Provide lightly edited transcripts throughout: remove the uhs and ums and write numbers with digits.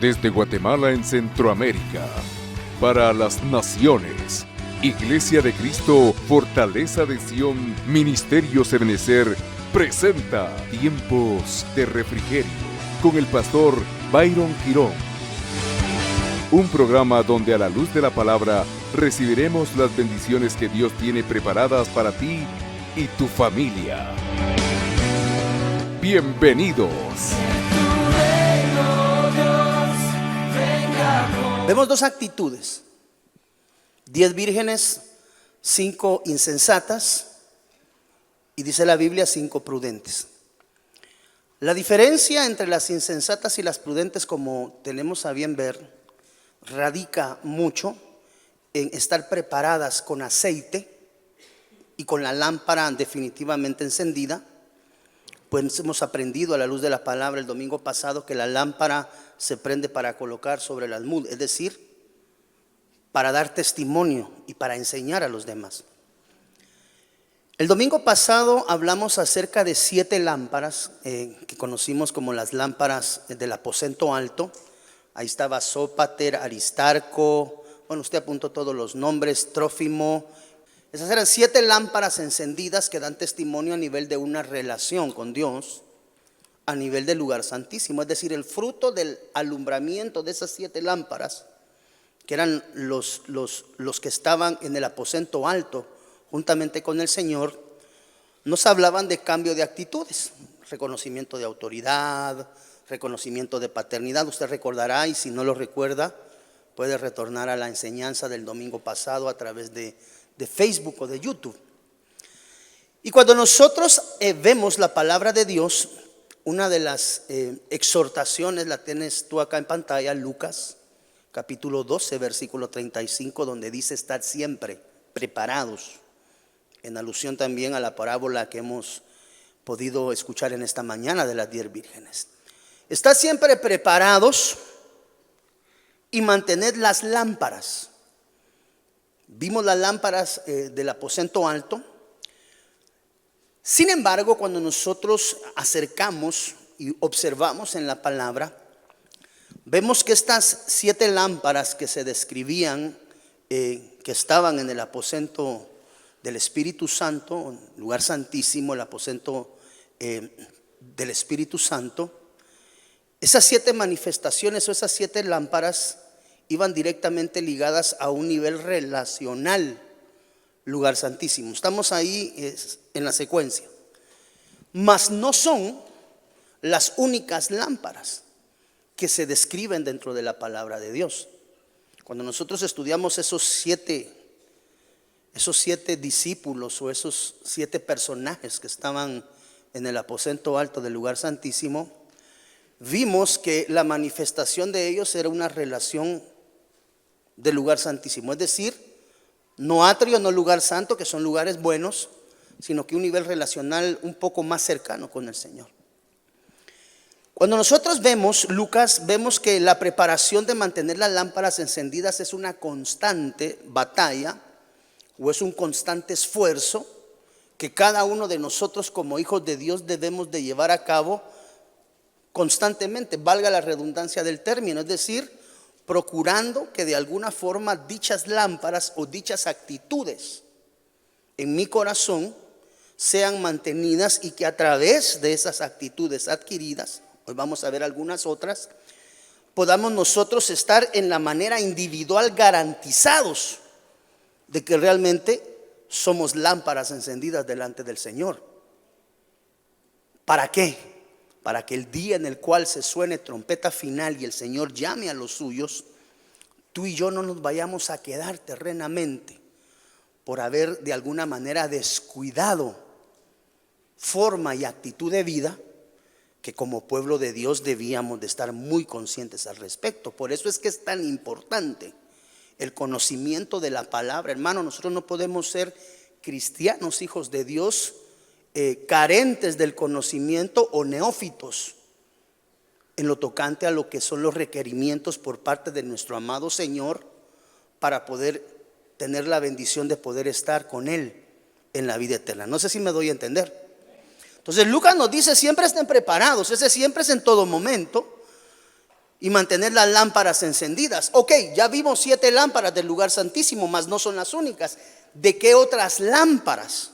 Desde Guatemala en Centroamérica, para las naciones, Iglesia de Cristo, Fortaleza de Sion, Ministerio Ebenecer, presenta Tiempos de Refrigerio, con el pastor Byron Girón. Un programa donde a la luz de la palabra recibiremos las bendiciones que Dios tiene preparadas para ti y tu familia. Bienvenidos. Vemos dos actitudes: 10 vírgenes, 5 insensatas, y dice la Biblia 5 prudentes. La diferencia entre las insensatas y las prudentes, como tenemos a bien ver, radica mucho en estar preparadas con aceite y con la lámpara definitivamente encendida. Pues hemos aprendido a la luz de la palabra el domingo pasado que la lámpara se prende para colocar sobre el almud, es decir, para dar testimonio y para enseñar a los demás. El domingo pasado hablamos acerca de 7 lámparas que conocimos como las lámparas del aposento alto. Ahí estaba Sópater, Aristarco, bueno, usted apuntó todos los nombres, Trófimo. Esas eran 7 lámparas encendidas que dan testimonio a nivel de una relación con Dios, a nivel del lugar santísimo. Es decir, el fruto del alumbramiento de esas 7 lámparas, que eran los que estaban en el aposento alto juntamente con el Señor, nos hablaban de cambio de actitudes, reconocimiento de autoridad, reconocimiento de paternidad. Usted recordará, y si no lo recuerda, puede retornar a la enseñanza del domingo pasado a través de Facebook o de YouTube. Y cuando nosotros vemos la palabra de Dios, una de las exhortaciones la tienes tú acá en pantalla, Lucas capítulo 12 versículo 35, donde dice: estad siempre preparados, en alusión también a la parábola que hemos podido escuchar en esta mañana de las 10 vírgenes. Estad siempre preparados y mantened las lámparas. Vimos las lámparas del aposento alto. Sin embargo, cuando nosotros acercamos y observamos en la palabra, vemos que estas 7 lámparas que se describían, que estaban en el aposento del Espíritu Santo, lugar santísimo, el aposento del Espíritu Santo, esas 7 manifestaciones o esas 7 lámparas iban directamente ligadas a un nivel relacional, lugar santísimo. Estamos ahí en la secuencia. Mas no son las únicas lámparas que se describen dentro de la palabra de Dios. Cuando nosotros estudiamos esos 7 discípulos o esos 7 personajes que estaban en el aposento alto del lugar santísimo, vimos que la manifestación de ellos era una relación del lugar santísimo, es decir, no atrio, no lugar santo, que son lugares buenos, sino que un nivel relacional un poco más cercano con el Señor. Cuando nosotros vemos Lucas, vemos que la preparación de mantener las lámparas encendidas es una constante batalla o es un constante esfuerzo que cada uno de nosotros como hijos de Dios debemos de llevar a cabo constantemente, valga la redundancia del término, es decir, procurando que de alguna forma dichas lámparas o dichas actitudes en mi corazón sean mantenidas y que a través de esas actitudes adquiridas, hoy vamos a ver algunas otras, podamos nosotros estar en la manera individual garantizados de que realmente somos lámparas encendidas delante del Señor. ¿Para qué? Para que el día en el cual se suene trompeta final y el Señor llame a los suyos, tú y yo no nos vayamos a quedar terrenamente por haber de alguna manera descuidado forma y actitud de vida que como pueblo de Dios debíamos de estar muy conscientes al respecto. Por eso es que es tan importante el conocimiento de la palabra. Hermano, nosotros no podemos ser cristianos, hijos de Dios, carentes del conocimiento o neófitos en lo tocante a lo que son los requerimientos por parte de nuestro amado Señor para poder tener la bendición de poder estar con Él en la vida eterna. No sé si me doy a entender. Entonces Lucas nos dice: siempre estén preparados. Ese siempre es en todo momento. y mantener las lámparas encendidas. Ok, ya vimos 7 lámparas del lugar santísimo, mas no son las únicas. ¿De qué otras lámparas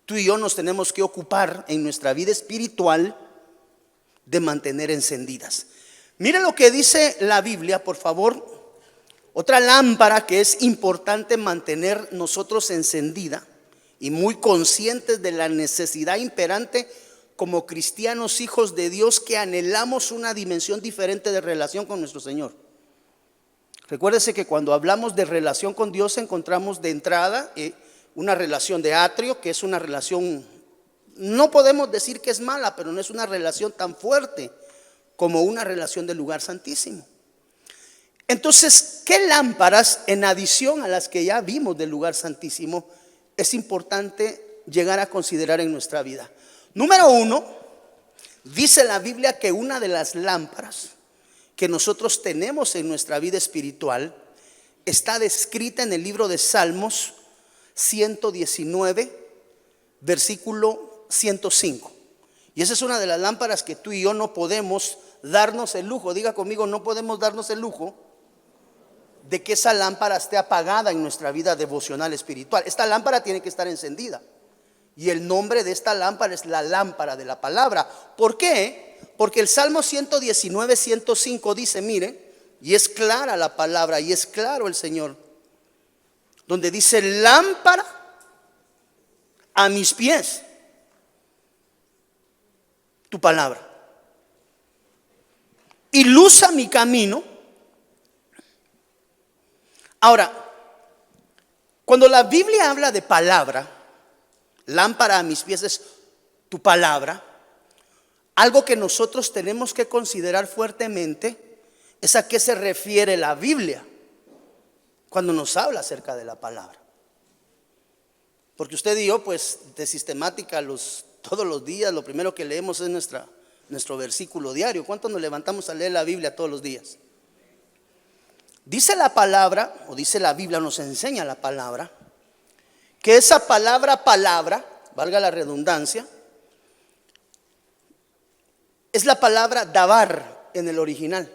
tú y yo nos tenemos que ocupar en nuestra vida espiritual de mantener encendidas? Mira lo que dice la Biblia, por favor. Otra lámpara que es importante mantener nosotros encendida y muy conscientes de la necesidad imperante como cristianos, hijos de Dios, que anhelamos una dimensión diferente de relación con nuestro Señor. Recuérdese que cuando hablamos de relación con Dios encontramos de entrada una relación de atrio, que es una relación, no podemos decir que es mala, pero no es una relación tan fuerte como una relación del lugar santísimo. Entonces, ¿qué lámparas, en adición a las que ya vimos del lugar santísimo, es importante llegar a considerar en nuestra vida? Número 1, dice la Biblia que una de las lámparas que nosotros tenemos en nuestra vida espiritual está descrita en el libro de Salmos 119, versículo 105. Y esa es una de las lámparas que tú y yo no podemos darnos el lujo. Diga conmigo, no podemos darnos el lujo de que esa lámpara esté apagada en nuestra vida devocional espiritual. Esta lámpara tiene que estar encendida. Y el nombre de esta lámpara es la lámpara de la palabra. ¿Por qué? Porque el Salmo 119, 105 dice, mire, y es clara la palabra y es claro el Señor, donde dice: lámpara a mis pies tu palabra y luz a mi camino. Ahora, cuando la Biblia habla de palabra, lámpara a mis pies es tu palabra, algo que nosotros tenemos que considerar fuertemente es a qué se refiere la Biblia cuando nos habla acerca de la palabra. Porque usted y yo, pues de sistemática, todos los días lo primero que leemos es nuestro versículo diario. ¿Cuántos nos levantamos a leer la Biblia todos los días? Dice la palabra, o dice la Biblia, nos enseña la palabra, que esa palabra, valga la redundancia, es la palabra dabar en el original.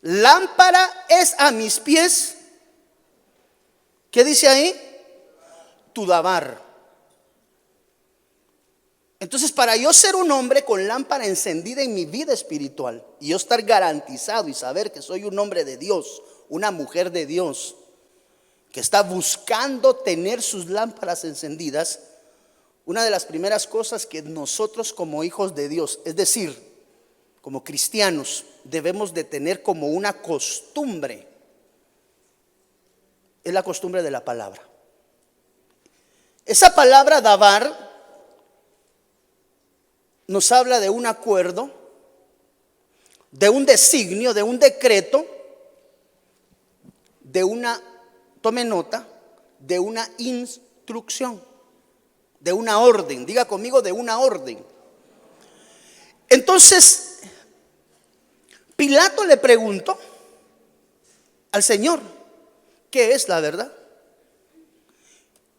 Lámpara es a mis pies, ¿qué dice ahí? Tu dabar. Entonces, para yo ser un hombre con lámpara encendida en mi vida espiritual y yo estar garantizado y saber que soy un hombre de Dios, una mujer de Dios, que está buscando tener sus lámparas encendidas, una de las primeras cosas que nosotros como hijos de Dios, es decir, como cristianos, debemos de tener como una costumbre, es la costumbre de la palabra. Esa palabra dabar nos habla de un acuerdo, de un designio, de un decreto, de una, tome nota, de una instrucción, de una orden. Diga conmigo, de una orden. Entonces, Pilato le preguntó al Señor, ¿qué es la verdad?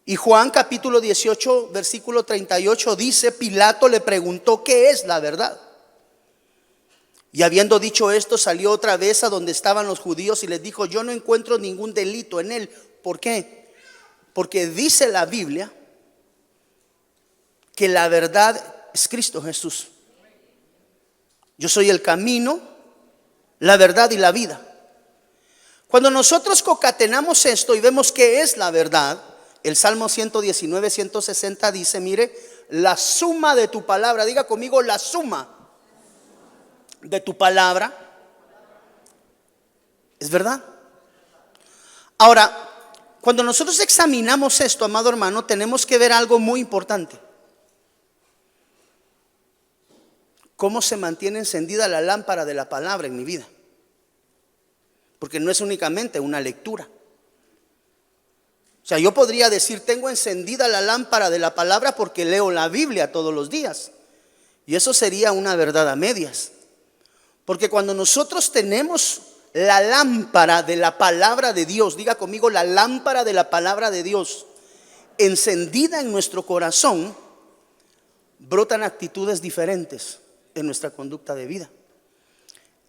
Y Juan capítulo 18, versículo 38 dice: Pilato le preguntó, ¿qué es la verdad? Y habiendo dicho esto, salió otra vez a donde estaban los judíos y les dijo: yo no encuentro ningún delito en él. ¿Por qué? Porque dice la Biblia que la verdad es Cristo Jesús. Yo soy el camino, la verdad y la vida. Cuando nosotros concatenamos esto y vemos qué es la verdad, el Salmo 119, 160 dice: mire, la suma de tu palabra, diga conmigo, la suma de tu palabra es verdad. Ahora, cuando nosotros examinamos esto, amado hermano, tenemos que ver algo muy importante. ¿Cómo se mantiene encendida la lámpara de la palabra en mi vida? Porque no es únicamente una lectura. O sea, yo podría decir: tengo encendida la lámpara de la palabra porque leo la Biblia todos los días. Y eso sería una verdad a medias. Porque cuando nosotros tenemos la lámpara de la palabra de Dios, diga conmigo, la lámpara de la palabra de Dios encendida en nuestro corazón, brotan actitudes diferentes en nuestra conducta de vida.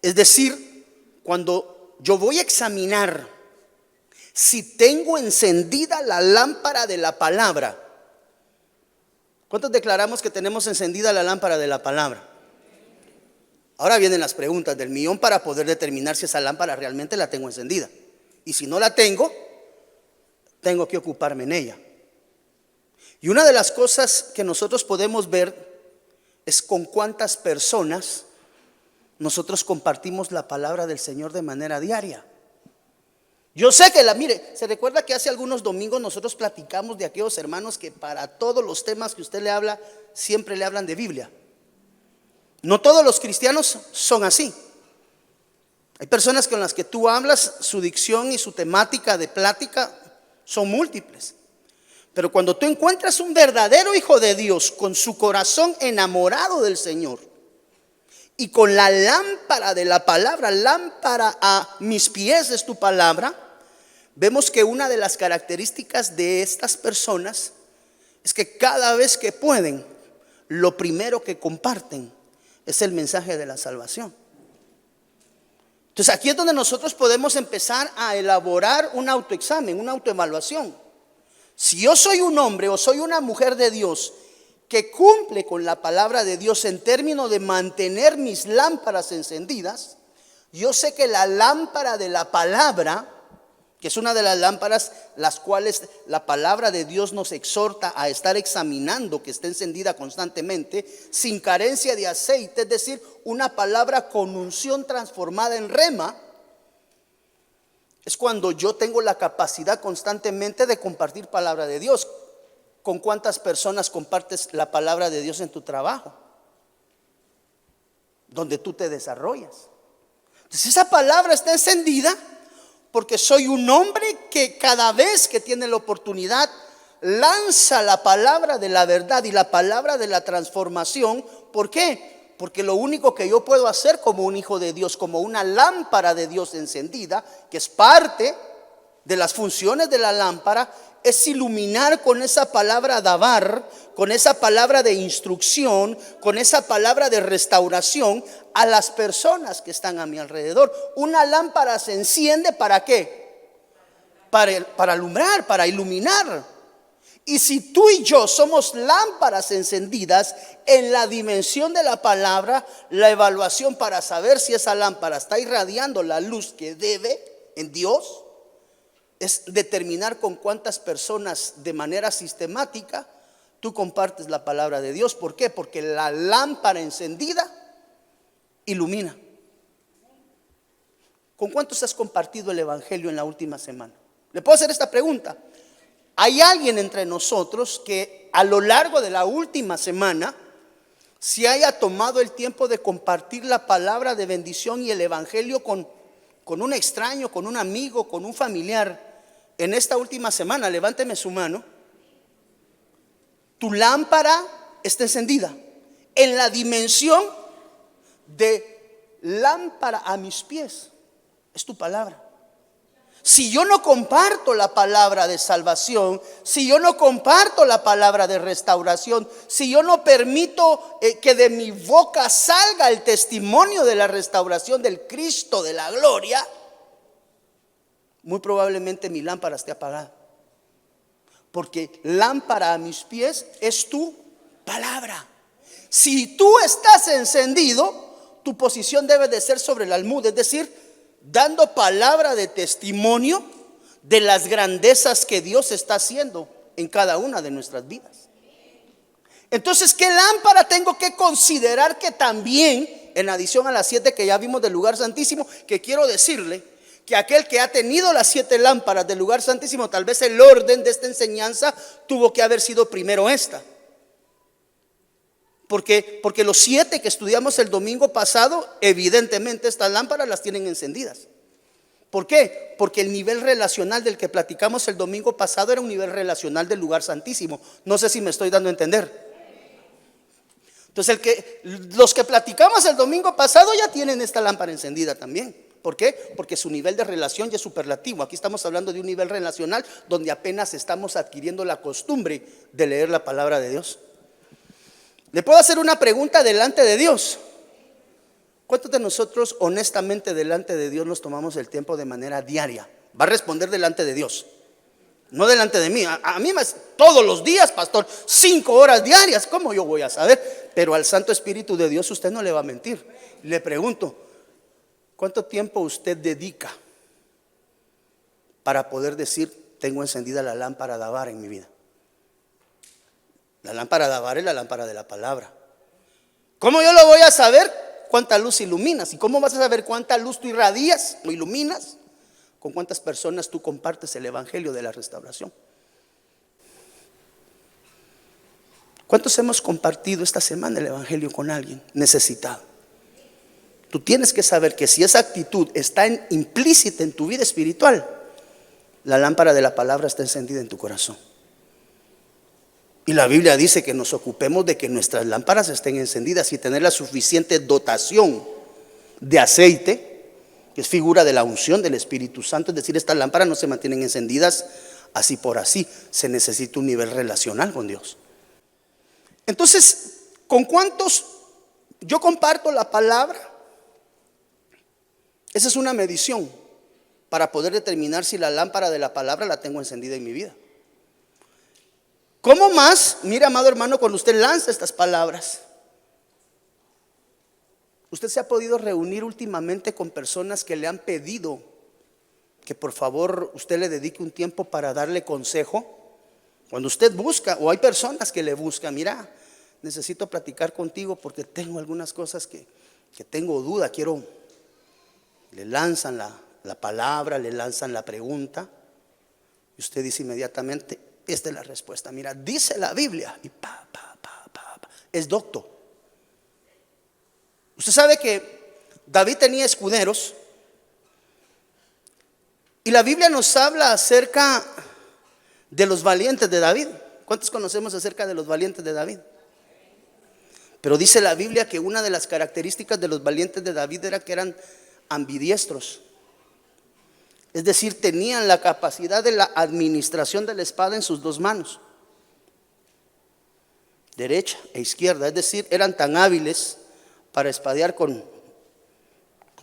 Es decir, cuando yo voy a examinar si tengo encendida la lámpara de la palabra. ¿Cuántos declaramos que tenemos encendida la lámpara de la palabra? Ahora vienen las preguntas del millón para poder determinar si esa lámpara realmente la tengo encendida. Y si no la tengo, tengo que ocuparme en ella. Y una de las cosas que nosotros podemos ver es con cuántas personas nosotros compartimos la palabra del Señor de manera diaria. Yo sé que mire, se recuerda que hace algunos domingos nosotros platicamos de aquellos hermanos que para todos los temas que usted le habla, siempre le hablan de Biblia. No todos los cristianos son así. Hay personas con las que tú hablas, su dicción y su temática de plática son múltiples. Pero cuando tú encuentras un verdadero hijo de Dios con su corazón enamorado del Señor y con la lámpara de la palabra, lámpara a mis pies es tu palabra, vemos que una de las características de estas personas es que cada vez que pueden, lo primero que comparten es el mensaje de la salvación. Entonces aquí es donde nosotros podemos empezar a elaborar un autoexamen, una autoevaluación. Si yo soy un hombre o soy una mujer de Dios que cumple con la palabra de Dios en términos de mantener mis lámparas encendidas, yo sé que la lámpara de la palabra, que es una de las lámparas las cuales la palabra de Dios nos exhorta a estar examinando, que esté encendida constantemente, sin carencia de aceite, es decir, una palabra con unción transformada en rema, es cuando yo tengo la capacidad constantemente de compartir palabra de Dios. ¿Con cuántas personas compartes la palabra de Dios en tu trabajo? Donde tú te desarrollas. Entonces esa palabra está encendida porque soy un hombre que cada vez que tiene la oportunidad lanza la palabra de la verdad y la palabra de la transformación. ¿Por qué? Porque lo único que yo puedo hacer como un hijo de Dios, como una lámpara de Dios encendida, que es parte de las funciones de la lámpara, es iluminar con esa palabra dabar, con esa palabra de instrucción, con esa palabra de restauración a las personas que están a mi alrededor. Una lámpara se enciende ¿para qué? Para alumbrar, para iluminar. Y si tú y yo somos lámparas encendidas en la dimensión de la palabra, la evaluación para saber si esa lámpara está irradiando la luz que debe en Dios es determinar con cuántas personas de manera sistemática tú compartes la palabra de Dios. ¿Por qué? Porque la lámpara encendida ilumina. ¿Con cuántos has compartido el evangelio en la última semana? Le puedo hacer esta pregunta. ¿Hay alguien entre nosotros que a lo largo de la última semana se haya tomado el tiempo de compartir la palabra de bendición y el evangelio con un extraño, con un amigo, con un familiar en esta última semana? Levánteme su mano. Tu lámpara está encendida en la dimensión de lámpara a mis pies. Es tu palabra. Si yo no comparto la palabra de salvación, si yo no comparto la palabra de restauración, si yo no permito que de mi boca salga el testimonio de la restauración del Cristo de la gloria, muy probablemente mi lámpara esté apagada. Porque lámpara a mis pies es tu palabra. Si tú estás encendido, tu posición debe de ser sobre el almud, es decir, dando palabra de testimonio de las grandezas que Dios está haciendo en cada una de nuestras vidas. Entonces, ¿qué lámpara tengo que considerar que también, en adición a las 7 que ya vimos del lugar santísimo, que quiero decirle que aquel que ha tenido las 7 lámparas del lugar santísimo, tal vez el orden de esta enseñanza tuvo que haber sido primero esta? Porque los 7 que estudiamos el domingo pasado, evidentemente estas lámparas las tienen encendidas. ¿Por qué? Porque el nivel relacional del que platicamos el domingo pasado era un nivel relacional del lugar santísimo. No sé si me estoy dando a entender. Entonces los que platicamos el domingo pasado ya tienen esta lámpara encendida también. ¿Por qué? Porque su nivel de relación ya es superlativo. Aquí estamos hablando de un nivel relacional donde apenas estamos adquiriendo la costumbre de leer la palabra de Dios. ¿Le puedo hacer una pregunta delante de Dios? ¿Cuántos de nosotros honestamente delante de Dios nos tomamos el tiempo de manera diaria? Va a responder delante de Dios, no delante de mí. A mí más todos los días, pastor, 5 horas diarias. ¿Cómo yo voy a saber? Pero al Santo Espíritu de Dios usted no le va a mentir. Le pregunto, ¿cuánto tiempo usted dedica para poder decir, tengo encendida la lámpara de Abar en mi vida? La lámpara de Abar es la lámpara de la palabra. ¿Cómo yo lo voy a saber? ¿Cuánta luz iluminas? ¿Y cómo vas a saber cuánta luz tú irradias o iluminas? ¿Con cuántas personas tú compartes el evangelio de la restauración? ¿Cuántos hemos compartido esta semana el evangelio con alguien necesitado? Tú tienes que saber que si esa actitud está implícita en tu vida espiritual, la lámpara de la palabra está encendida en tu corazón. Y la Biblia dice que nos ocupemos de que nuestras lámparas estén encendidas y tener la suficiente dotación de aceite, que es figura de la unción del Espíritu Santo. Es decir, estas lámparas no se mantienen encendidas así por así. Se necesita un nivel relacional con Dios. Entonces, ¿con cuántos yo comparto la palabra? Esa es una medición para poder determinar si la lámpara de la palabra la tengo encendida en mi vida. ¿Cómo más? Mira, amado hermano, cuando usted lanza estas palabras, usted se ha podido reunir últimamente con personas que le han pedido que por favor usted le dedique un tiempo para darle consejo. Cuando usted busca, o hay personas que le buscan, mira, necesito platicar contigo porque tengo algunas cosas que tengo duda, le lanzan la palabra, le lanzan la pregunta, y usted dice inmediatamente, esta es la respuesta. Mira, dice la Biblia, y es docto. Usted sabe que David tenía escuderos, y la Biblia nos habla acerca de los valientes de David. ¿Cuántos conocemos acerca de los valientes de David? Pero dice la Biblia que una de las características de los valientes de David era que eran ambidiestros. Es decir, tenían la capacidad de la administración de la espada en sus dos manos, derecha e izquierda. Es decir, eran tan hábiles para espadear con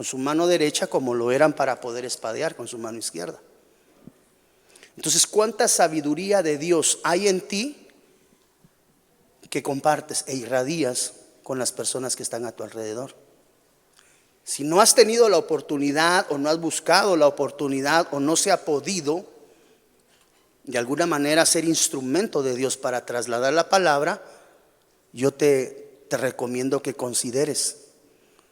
su mano derecha como lo eran para poder espadear con su mano izquierda. Entonces, ¿cuánta sabiduría de Dios hay en ti que compartes e irradias con las personas que están a tu alrededor? Si no has tenido la oportunidad o no has buscado la oportunidad o no se ha podido de alguna manera ser instrumento de Dios para trasladar la palabra, yo te recomiendo que consideres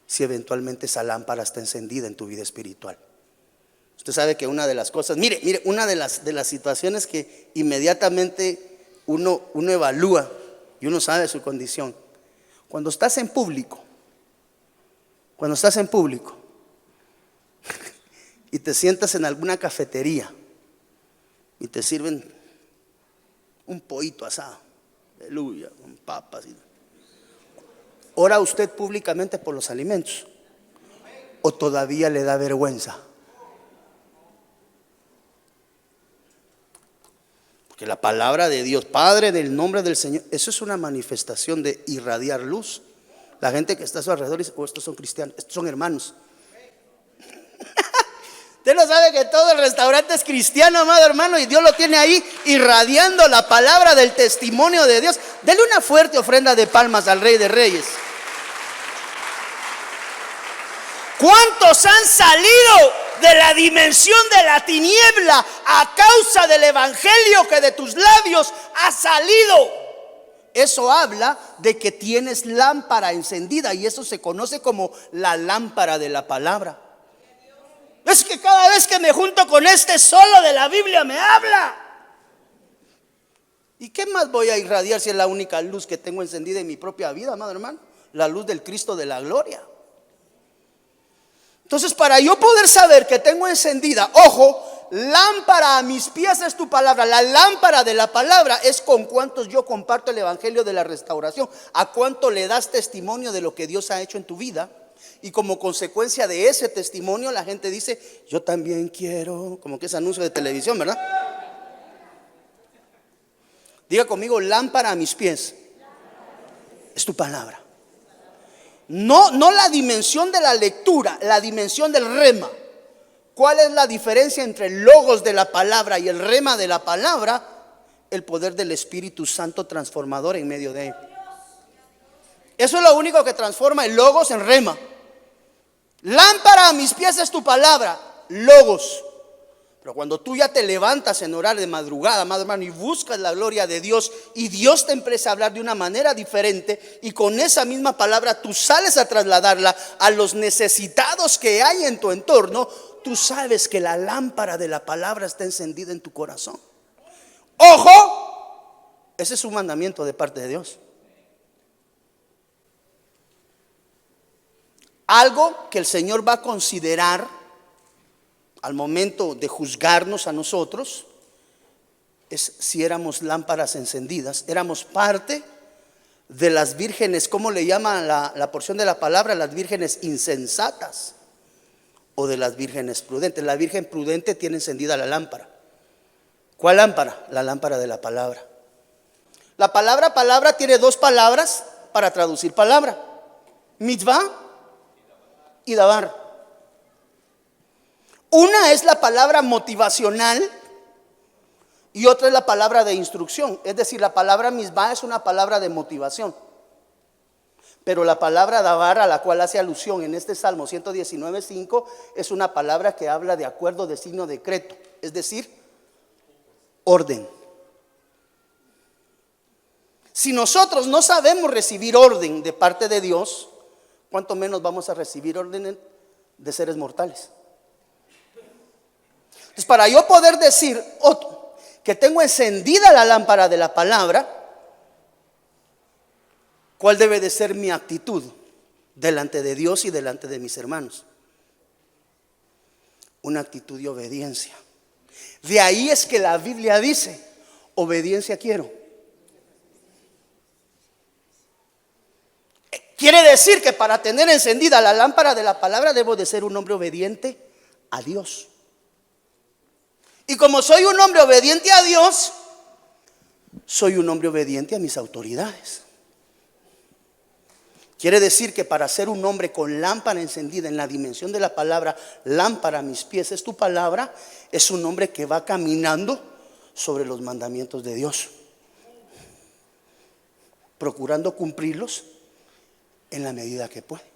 si eventualmente esa lámpara está encendida en tu vida espiritual. Usted sabe que una de las cosas, mire, una de las situaciones que inmediatamente uno evalúa y uno sabe su condición, cuando estás en público y te sientas en alguna cafetería y te sirven un pollito asado, aleluya, con papas, ¿ora usted públicamente por los alimentos o todavía le da vergüenza? Porque la palabra de Dios, Padre, del nombre del Señor, eso es una manifestación de irradiar luz. La gente que está a su alrededor dice, estos son cristianos, estos son hermanos. Usted no sabe que todo el restaurante es cristiano, amado hermano, y Dios lo tiene ahí irradiando la palabra del testimonio de Dios. Dele una fuerte ofrenda de palmas al Rey de Reyes. ¿Cuántos han salido de la dimensión de la tiniebla a causa del evangelio que de tus labios ha salido? Eso habla de que tienes lámpara encendida, y eso se conoce como la lámpara de la palabra. Es que cada vez que me junto con este solo de la Biblia me habla. ¿Y qué más voy a irradiar si es la única luz que tengo encendida en mi propia vida, amado hermano? La luz del Cristo de la gloria. Entonces, para yo poder saber que tengo encendida, ojo, lámpara a mis pies es tu palabra. La lámpara de la palabra es con cuántos yo comparto el evangelio de la restauración, a cuánto le das testimonio de lo que Dios ha hecho en tu vida. Y como consecuencia de ese testimonio, la gente dice, yo también quiero, como que es anuncio de televisión, ¿verdad? Diga conmigo, lámpara a mis pies es tu palabra. No la dimensión de la lectura, la dimensión del rema. ¿Cuál es la diferencia entre el logos de la palabra y el rema de la palabra? El poder del Espíritu Santo transformador en medio de él. Eso es lo único que transforma el logos en rema. Lámpara a mis pies es tu palabra, logos. Pero cuando tú ya te levantas en orar de madrugada, amado hermano, y buscas la gloria de Dios, y Dios te empieza a hablar de una manera diferente, y con esa misma palabra tú sales a trasladarla a los necesitados que hay en tu entorno, tú sabes que la lámpara de la palabra está encendida en tu corazón. ¡Ojo! Ese es un mandamiento de parte de Dios. Algo que el Señor va a considerar al momento de juzgarnos a nosotros es si éramos lámparas encendidas, éramos parte de las vírgenes. ¿Cómo le llaman la porción de la palabra? Las vírgenes insensatas o de las vírgenes prudentes. La virgen prudente tiene encendida la lámpara. ¿Cuál lámpara? La lámpara de la palabra. La palabra tiene dos palabras para traducir palabra: mitzvah y davar. Una es la palabra motivacional y otra es la palabra de instrucción. Es decir, la palabra mitzvah es una palabra de motivación, pero la palabra davar, a la cual hace alusión en este Salmo 119:5, es una palabra que habla de acuerdo, de signo, decreto, es decir, orden. Si nosotros no sabemos recibir orden de parte de Dios, ¿cuánto menos vamos a recibir orden de seres mortales? Entonces, para yo poder decir que tengo encendida la lámpara de la palabra, ¿cuál debe de ser mi actitud delante de Dios y delante de mis hermanos? Una actitud de obediencia. De ahí es que la Biblia dice: obediencia quiero. Quiere decir que para tener encendida la lámpara de la palabra debo de ser un hombre obediente a Dios. Y como soy un hombre obediente a Dios, soy un hombre obediente a mis autoridades. Quiere decir que para ser un hombre con lámpara encendida en la dimensión de la palabra, lámpara a mis pies es tu palabra, es un hombre que va caminando sobre los mandamientos de Dios, procurando cumplirlos en la medida que puede.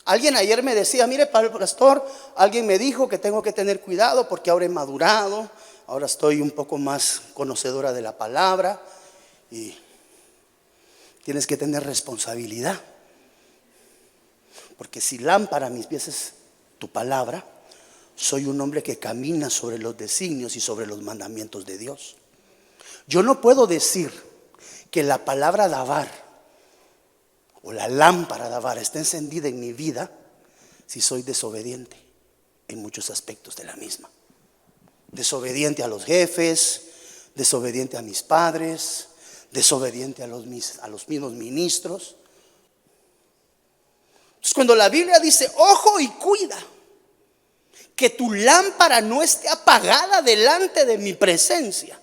Alguien ayer me decía: mire, pastor, alguien me dijo que tengo que tener cuidado porque ahora he madurado, ahora estoy un poco más conocedora de la palabra y tienes que tener responsabilidad, porque si lámpara a mis pies es tu palabra, soy un hombre que camina sobre los designios y sobre los mandamientos de Dios. Yo no puedo decir que la palabra davar o la lámpara davar está encendida en mi vida si soy desobediente en muchos aspectos de la misma. Desobediente a los jefes, desobediente a mis padres, desobediente a los mismos ministros. Entonces, cuando la Biblia dice: ojo y cuida que tu lámpara no esté apagada delante de mi presencia,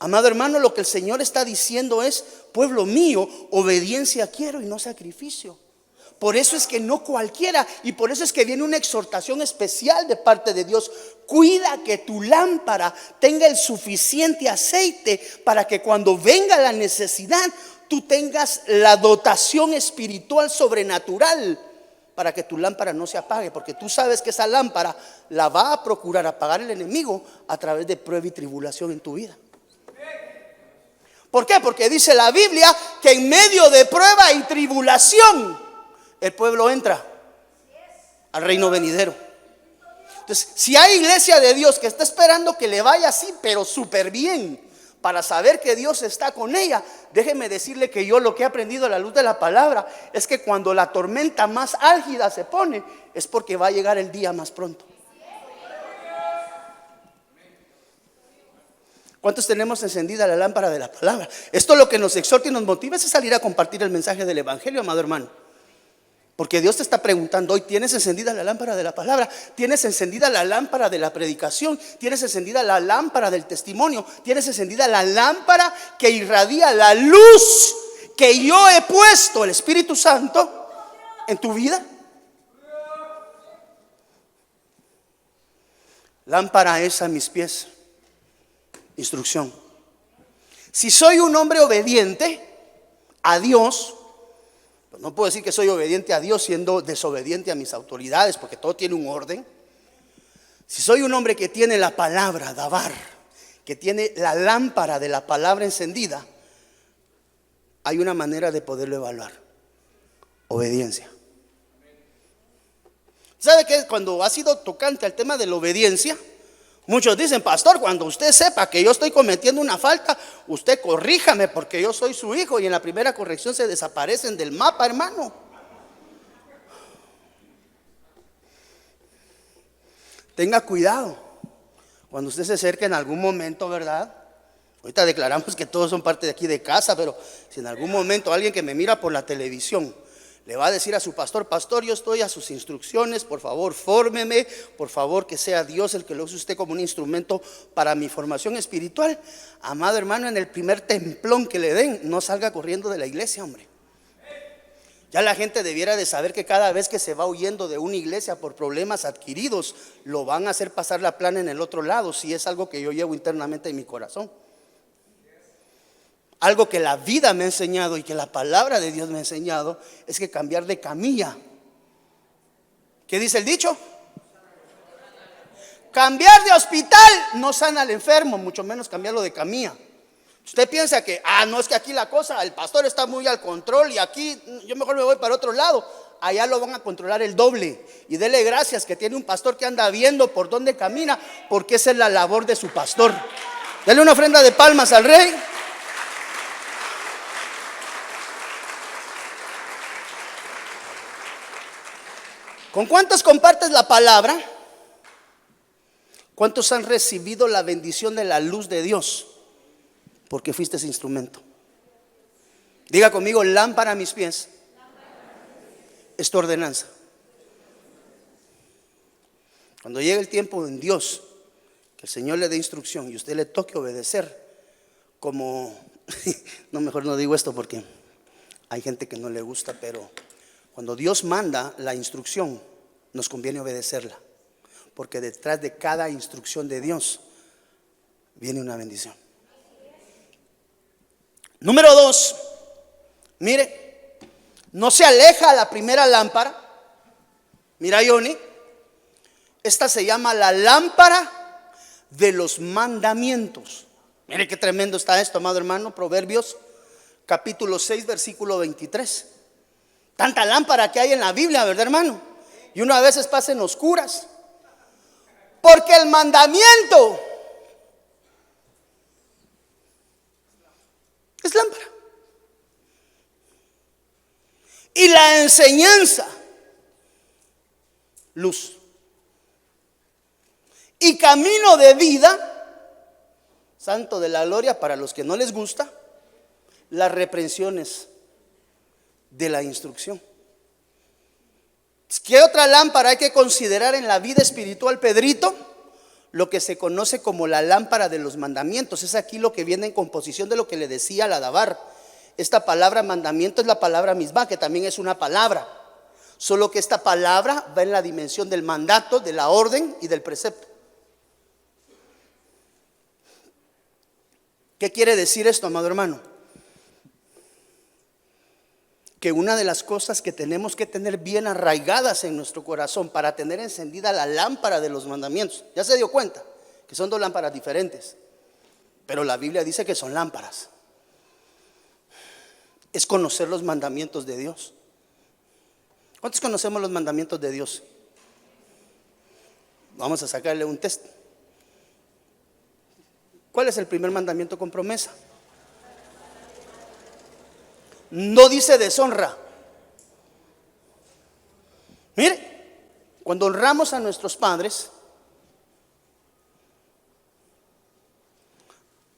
amado hermano, lo que el Señor está diciendo es: pueblo mío, obediencia quiero y no sacrificio. Por eso es que no cualquiera, y por eso es que viene una exhortación especial de parte de Dios: cuida que tu lámpara tenga el suficiente aceite para que cuando venga la necesidad tú tengas la dotación espiritual sobrenatural, para que tu lámpara no se apague, porque tú sabes que esa lámpara la va a procurar apagar el enemigo a través de prueba y tribulación en tu vida. ¿Por qué? Porque dice la Biblia que en medio de prueba y tribulación el pueblo entra al reino venidero. Entonces, si hay iglesia de Dios que está esperando que le vaya así, pero súper bien, para saber que Dios está con ella, déjeme decirle que yo lo que he aprendido a la luz de la palabra es que cuando la tormenta más álgida se pone, es porque va a llegar el día más pronto. ¿Cuántos tenemos encendida la lámpara de la palabra? Esto lo que nos exhorta y nos motiva es salir a compartir el mensaje del evangelio, amado hermano. Porque Dios te está preguntando hoy: ¿tienes encendida la lámpara de la palabra? ¿Tienes encendida la lámpara de la predicación? ¿Tienes encendida la lámpara del testimonio? ¿Tienes encendida la lámpara que irradia la luz que yo he puesto el Espíritu Santo en tu vida? Lámpara es a mis pies, instrucción. Si soy un hombre obediente a Dios, pues no puedo decir que soy obediente a Dios siendo desobediente a mis autoridades, porque todo tiene un orden. Si soy un hombre que tiene la palabra, dabar, que tiene la lámpara de la palabra encendida, hay una manera de poderlo evaluar: obediencia. ¿Sabe qué? Cuando ha sido tocante al tema de la obediencia, muchos dicen: pastor, cuando usted sepa que yo estoy cometiendo una falta, usted corríjame porque yo soy su hijo. Y en la primera corrección se desaparecen del mapa, hermano. Tenga cuidado cuando usted se acerque en algún momento, ¿verdad? Ahorita declaramos que todos son parte de aquí de casa, pero si en algún momento alguien que me mira por la televisión le va a decir a su pastor: pastor, yo estoy a sus instrucciones, por favor fórmeme, por favor que sea Dios el que lo use usted como un instrumento para mi formación espiritual. Amado hermano, en el primer templón que le den, no salga corriendo de la iglesia, hombre. Ya la gente debiera de saber que cada vez que se va huyendo de una iglesia por problemas adquiridos, lo van a hacer pasar la plana en el otro lado, si es algo que yo llevo internamente en mi corazón. Algo que la vida me ha enseñado y que la palabra de Dios me ha enseñado es que cambiar de camilla. ¿Qué dice el dicho? Cambiar de hospital no sana al enfermo, mucho menos cambiarlo de camilla. Usted piensa que, no, es que aquí la cosa, el pastor está muy al control y aquí yo mejor me voy para otro lado. Allá lo van a controlar el doble. Y dele gracias que tiene un pastor que anda viendo por dónde camina, porque esa es la labor de su pastor. Dele una ofrenda de palmas al Rey. ¿Con cuántos compartes la palabra? ¿Cuántos han recibido la bendición de la luz de Dios? Porque fuiste ese instrumento. Diga conmigo: lámpara a mis pies es tu ordenanza. Cuando llegue el tiempo en Dios que el Señor le dé instrucción y usted le toque obedecer, como no, mejor no digo esto porque hay gente que no le gusta, pero cuando Dios manda la instrucción, nos conviene obedecerla, porque detrás de cada instrucción de Dios viene una bendición. Número 2, mire, no se aleja la primera lámpara. Mira, Johnny, esta se llama la lámpara de los mandamientos. Mire qué tremendo está esto, amado hermano. Proverbios capítulo 6, versículo 23. Tanta lámpara que hay en la Biblia, ¿verdad, hermano? Y uno a veces pasa en oscuras, porque el mandamiento es lámpara y la enseñanza, luz, y camino de vida, santo de la gloria. Para los que no les gusta, las reprensiones de la instrucción. ¿Qué otra lámpara hay que considerar en la vida espiritual, Pedrito? Lo que se conoce como la lámpara de los mandamientos. Es aquí lo que viene en composición de lo que le decía al Adabar. Esta palabra mandamiento es la palabra misma, que también es una palabra, solo que esta palabra va en la dimensión del mandato, de la orden y del precepto. ¿Qué quiere decir esto, amado hermano? Que una de las cosas que tenemos que tener bien arraigadas en nuestro corazón para tener encendida la lámpara de los mandamientos, ya se dio cuenta que son dos lámparas diferentes, pero la Biblia dice que son lámparas, es conocer los mandamientos de Dios. ¿Cuántos conocemos los mandamientos de Dios? Vamos a sacarle un test. ¿Cuál es el primer mandamiento con promesa? No dice deshonra. Mire, cuando honramos a nuestros padres,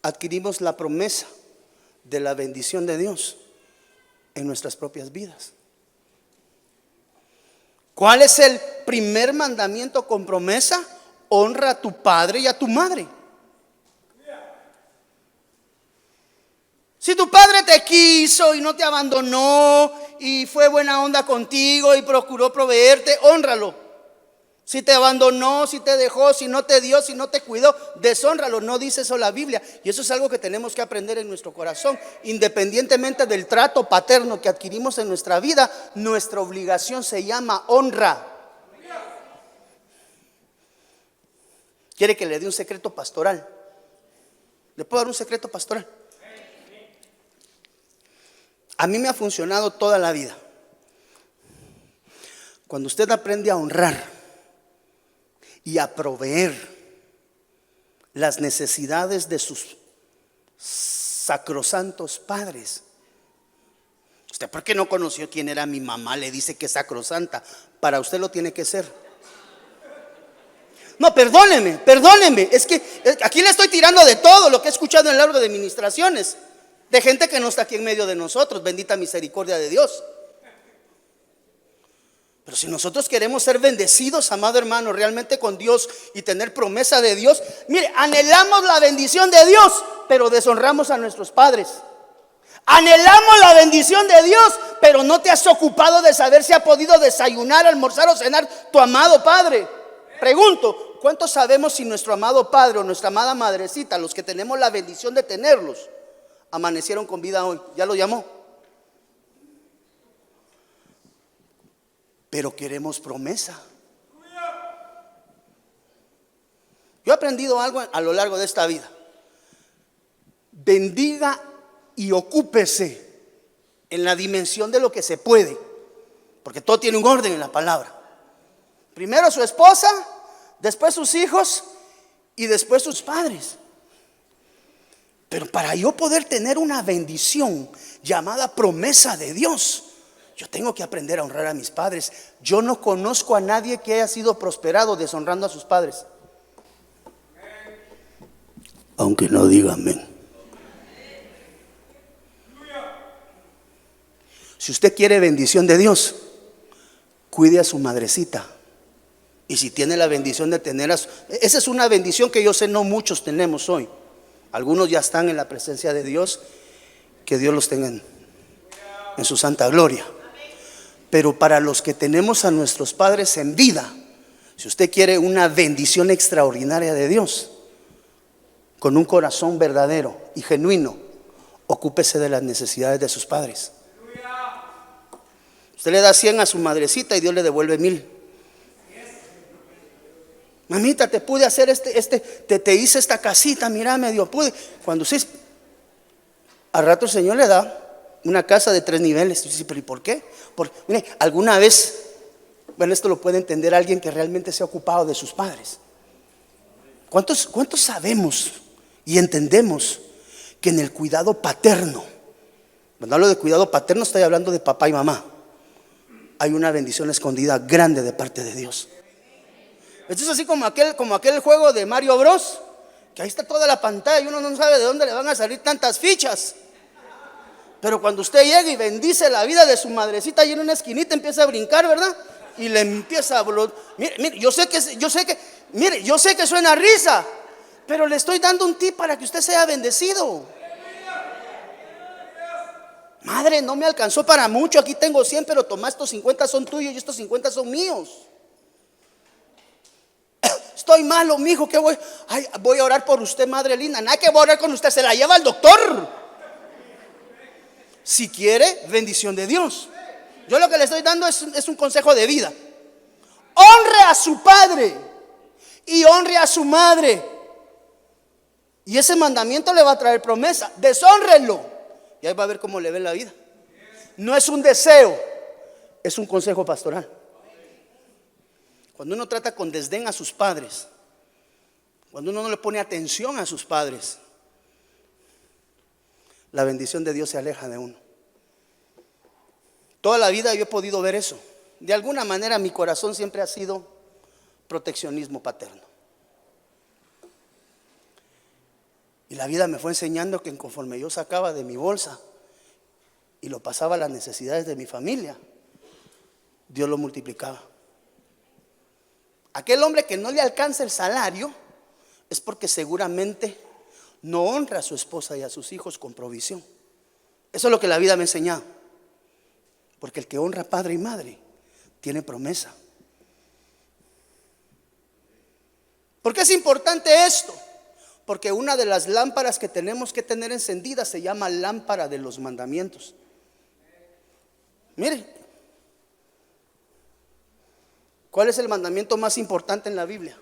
adquirimos la promesa de la bendición de Dios en nuestras propias vidas. ¿Cuál es el primer mandamiento con promesa? Honra a tu padre y a tu madre. Si tu padre te quiso y no te abandonó y fue buena onda contigo y procuró proveerte, hónralo. Si te abandonó, si te dejó, si no te dio, si no te cuidó, deshónralo. No dice eso la Biblia. Y eso es algo que tenemos que aprender en nuestro corazón. Independientemente del trato paterno que adquirimos en nuestra vida, nuestra obligación se llama honra. ¿Quiere que le dé un secreto pastoral? ¿Le puedo dar un secreto pastoral? A mí me ha funcionado toda la vida. Cuando usted aprende a honrar y a proveer las necesidades de sus sacrosantos padres. ¿Usted por qué no conoció quién era mi mamá? Le dice que es sacrosanta. Para usted lo tiene que ser. No, perdóneme. Es que aquí le estoy tirando de todo lo que he escuchado en el largo de ministraciones. De gente que no está aquí en medio de nosotros. Bendita misericordia de Dios. Pero si nosotros queremos ser bendecidos, amado hermano, realmente con Dios y tener promesa de Dios, mire, anhelamos la bendición de Dios, pero deshonramos a nuestros padres. Anhelamos la bendición de Dios, pero no te has ocupado de saber si ha podido desayunar, almorzar o cenar tu amado padre. Pregunto, ¿cuántos sabemos si nuestro amado padre o nuestra amada madrecita, los que tenemos la bendición de tenerlos, amanecieron con vida hoy? ¿Ya lo llamó? Pero queremos promesa. Yo he aprendido algo a lo largo de esta vida. Bendiga y ocúpese en la dimensión de lo que se puede, porque todo tiene un orden en la palabra. Primero su esposa, después sus hijos y después sus padres. Pero para yo poder tener una bendición llamada promesa de Dios, yo tengo que aprender a honrar a mis padres. Yo no conozco a nadie que haya sido prosperado deshonrando a sus padres. Aunque no diga amén. Si usted quiere bendición de Dios, cuide a su madrecita. Y si tiene la bendición de tener esa es una bendición que yo sé no muchos tenemos hoy. Algunos ya están en la presencia de Dios. Que Dios los tenga en su santa gloria. Pero para los que tenemos a nuestros padres en vida, si usted quiere una bendición extraordinaria de Dios, con un corazón verdadero y genuino, ocúpese de las necesidades de sus padres. Usted le da 100 a su madrecita y Dios le devuelve 1000. Mamita, te pude hacer te hice esta casita, mira, medio pude. Cuando usted, al rato el Señor le da una casa de 3 niveles. Dice, pero ¿y por qué? Porque, mire, alguna vez, bueno, esto lo puede entender alguien que realmente se ha ocupado de sus padres. ¿Cuántos sabemos y entendemos que en el cuidado paterno, cuando hablo de cuidado paterno estoy hablando de papá y mamá, hay una bendición escondida grande de parte de Dios? Esto es así como aquel juego de Mario Bros, que ahí está toda la pantalla y uno no sabe de dónde le van a salir tantas fichas. Pero cuando usted llega y bendice la vida de su madrecita y en una esquinita empieza a brincar, ¿verdad? Y le empieza a mire, yo sé que suena a risa, pero le estoy dando un tip para que usted sea bendecido. Madre, no me alcanzó para mucho, aquí tengo 100, pero toma, estos 50 son tuyos y estos 50 son míos. Estoy malo, mijo, ¿qué voy? Ay, voy a orar por usted, madre linda. Nada que voy a orar con usted, se la lleva al doctor. Si quiere, bendición de Dios. Yo lo que le estoy dando es un consejo de vida. Honre a su padre y honre a su madre. Y ese mandamiento le va a traer promesa. Deshónrenlo. Y ahí va a ver cómo le ve la vida. No es un deseo, es un consejo pastoral. Cuando uno trata con desdén a sus padres, cuando uno no le pone atención a sus padres, la bendición de Dios se aleja de uno. Toda la vida yo he podido ver eso. De alguna manera mi corazón siempre ha sido proteccionismo paterno. Y la vida me fue enseñando que conforme yo sacaba de mi bolsa y lo pasaba a las necesidades de mi familia, Dios lo multiplicaba. Aquel hombre que no le alcanza el salario es porque seguramente no honra a su esposa y a sus hijos con provisión. Eso es lo que la vida me ha enseñado. Porque el que honra a padre y madre tiene promesa. ¿Por qué es importante esto? Porque una de las lámparas que tenemos que tener encendida se llama lámpara de los mandamientos. Mire, ¿cuál es el mandamiento más importante en la Biblia?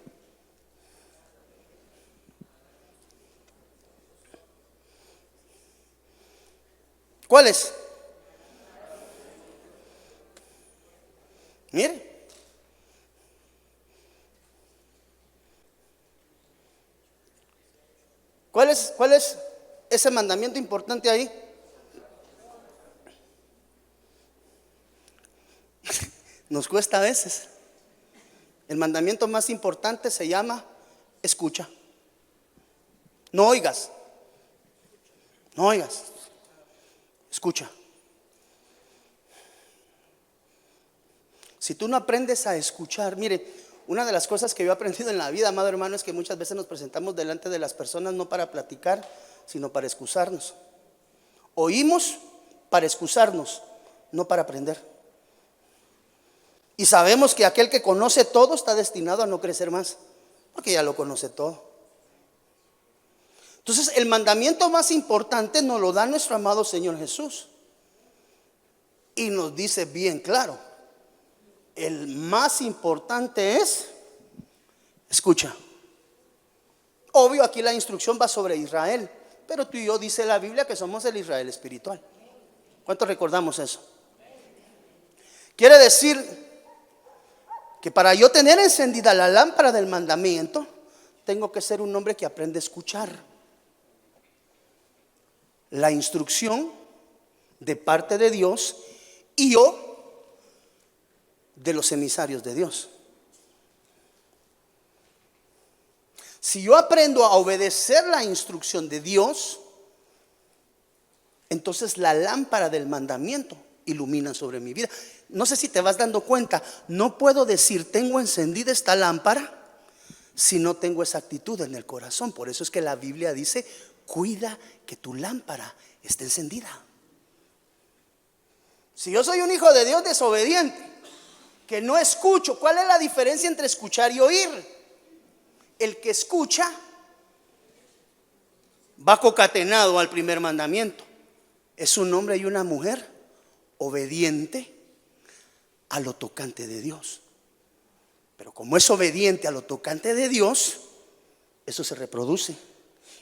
¿Cuál es? Mire. ¿Cuál es ese mandamiento importante ahí? Nos cuesta a veces. El mandamiento más importante se llama escucha. No oigas. No oigas. Escucha. Si tú no aprendes a escuchar, mire, una de las cosas que yo he aprendido en la vida, amado hermano, es que muchas veces nos presentamos delante de las personas no para platicar, sino para excusarnos. Oímos para excusarnos, no para aprender. Y sabemos que aquel que conoce todo está destinado a no crecer más, porque ya lo conoce todo. Entonces, el mandamiento más importante nos lo da nuestro amado Señor Jesús. Y nos dice bien claro, el más importante es, escucha. Obvio, aquí la instrucción va sobre Israel, pero tú y yo dice la Biblia que somos el Israel espiritual. ¿Cuántos recordamos eso? Quiere decir que para yo tener encendida la lámpara del mandamiento, tengo que ser un hombre que aprende a escuchar la instrucción de parte de Dios y yo de los emisarios de Dios. Si yo aprendo a obedecer la instrucción de Dios, entonces la lámpara del mandamiento ilumina sobre mi vida. No sé si te vas dando cuenta, no puedo decir tengo encendida esta lámpara si no tengo esa actitud en el corazón. Por eso es que la Biblia dice, cuida que tu lámpara esté encendida. Si yo soy un hijo de Dios desobediente, que no escucho, ¿cuál es la diferencia entre escuchar y oír? El que escucha va concatenado al primer mandamiento. Es un hombre y una mujer obediente a lo tocante de Dios. Pero como es obediente a lo tocante de Dios, eso se reproduce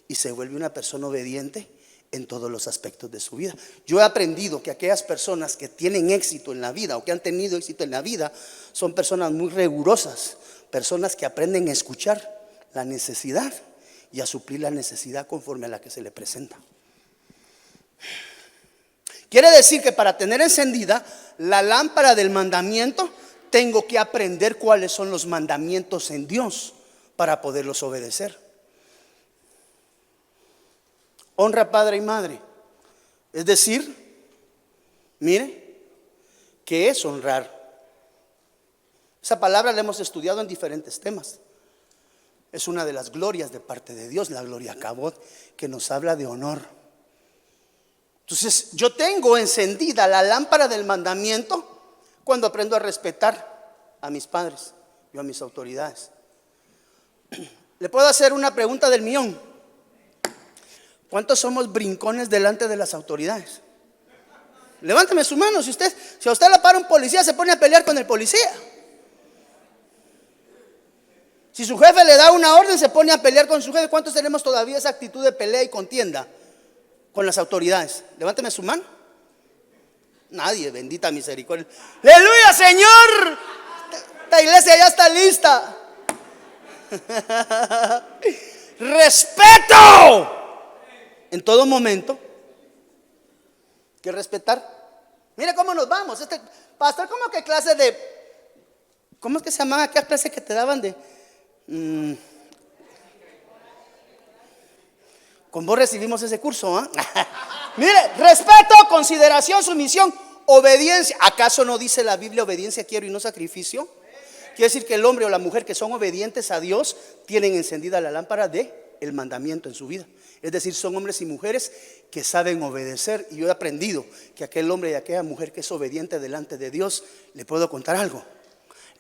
y se vuelve una persona obediente en todos los aspectos de su vida. Yo he aprendido que aquellas personas que tienen éxito en la vida o que han tenido éxito en la vida son personas muy rigurosas, personas que aprenden a escuchar la necesidad y a suplir la necesidad conforme a la que se le presenta. Quiere decir que para tener encendida la lámpara del mandamiento, tengo que aprender cuáles son los mandamientos en Dios para poderlos obedecer. Honra padre y madre. Es decir, mire, ¿qué es honrar? Esa palabra la hemos estudiado en diferentes temas. Es una de las glorias de parte de Dios, la gloria Kabod, que nos habla de honor. Entonces, yo tengo encendida la lámpara del mandamiento cuando aprendo a respetar a mis padres y a mis autoridades. Le puedo hacer una pregunta del millón. ¿Cuántos somos brincones delante de las autoridades? Levánteme su mano. Si a usted le para un policía, se pone a pelear con el policía. Si su jefe le da una orden, se pone a pelear con su jefe. ¿Cuántos tenemos todavía esa actitud de pelea y contienda con las autoridades? Levánteme su mano. Nadie, bendita misericordia. ¡Aleluya, Señor! Esta iglesia ya está lista. ¡Respeto! En todo momento, que respetar. Mire cómo nos vamos. Pastor, ¿cómo que clase de? ¿Cómo es que se llamaba aquella clase que te daban de? Con vos recibimos ese curso, ¿eh? Mire, respeto, consideración, sumisión, obediencia. ¿Acaso no dice la Biblia obediencia quiero y no sacrificio? Quiere decir que el hombre o la mujer que son obedientes a Dios tienen encendida la lámpara de el mandamiento en su vida. Es decir, son hombres y mujeres que saben obedecer. Y yo he aprendido que aquel hombre y aquella mujer que es obediente delante de Dios, le puedo contar algo,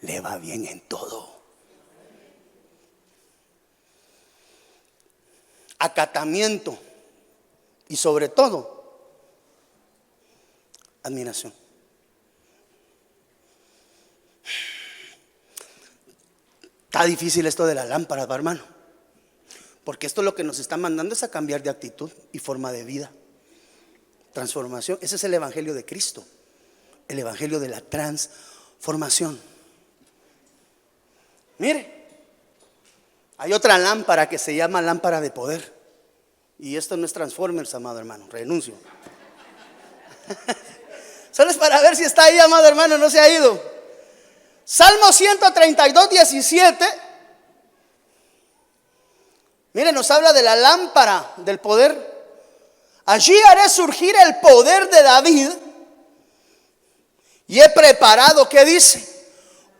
le va bien en todo. Acatamiento y sobre todo admiración. Está difícil esto de las lámparas, hermano, porque esto lo que nos está mandando es a cambiar de actitud y forma de vida. Transformación. Ese es el evangelio de Cristo, el evangelio de la transformación. Mire, hay otra lámpara que se llama lámpara de poder. Y esto no es Transformers, amado hermano, renuncio. Solo es para ver si está ahí, amado hermano, no se ha ido. Salmo 132, 17. Mire, nos habla de la lámpara del poder. Allí haré surgir el poder de David y he preparado, ¿qué dice?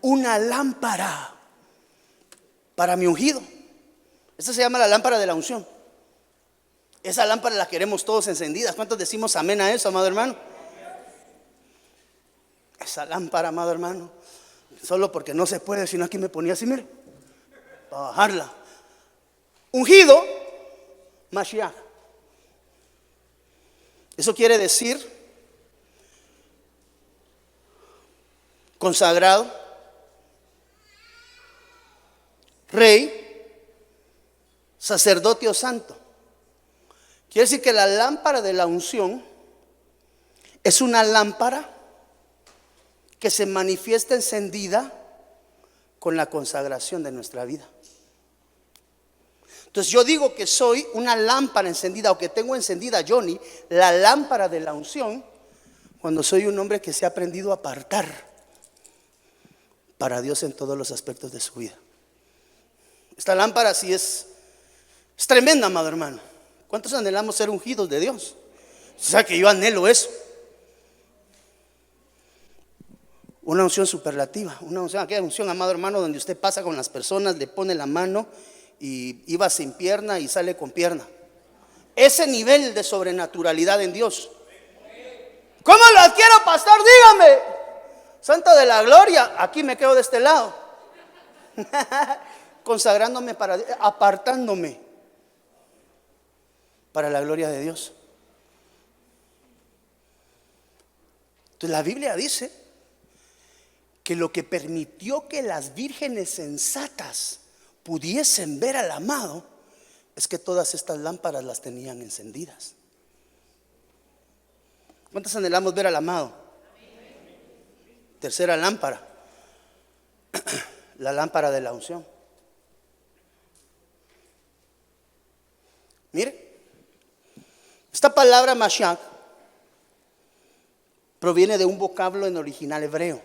Una lámpara para mi ungido. Esta se llama la lámpara de la unción. Esa lámpara la queremos todos encendidas. ¿Cuántos decimos amén a eso, amado hermano? Esa lámpara, amado hermano, solo porque no se puede, sino aquí me ponía así, mire, para bajarla. Ungido, Mashiach. Eso quiere decir consagrado, rey, sacerdote o santo. Quiere decir que la lámpara de la unción es una lámpara que se manifiesta encendida con la consagración de nuestra vida. Entonces yo digo que soy una lámpara encendida, o que tengo encendida, Johnny, la lámpara de la unción, cuando soy un hombre que se ha aprendido a apartar para Dios en todos los aspectos de su vida. Esta lámpara sí es tremenda, amado hermano. ¿Cuántos anhelamos ser ungidos de Dios? O sea que yo anhelo eso. Una unción superlativa, una unción, aquella unción, amado hermano, donde usted pasa con las personas, le pone la mano y iba sin pierna y sale con pierna. Ese nivel de sobrenaturalidad en Dios. ¿Cómo lo adquiero, pastor? Dígame. Santo de la gloria, aquí me quedo de este lado. Consagrándome para Dios, apartándome para la gloria de Dios. Entonces la Biblia dice que lo que permitió que las vírgenes sensatas pudiesen ver al amado es que todas estas lámparas las tenían encendidas. ¿Cuántas anhelamos ver al amado? Tercera lámpara, la lámpara de la unción. Mire, esta palabra Mashiach proviene de un vocablo en original hebreo,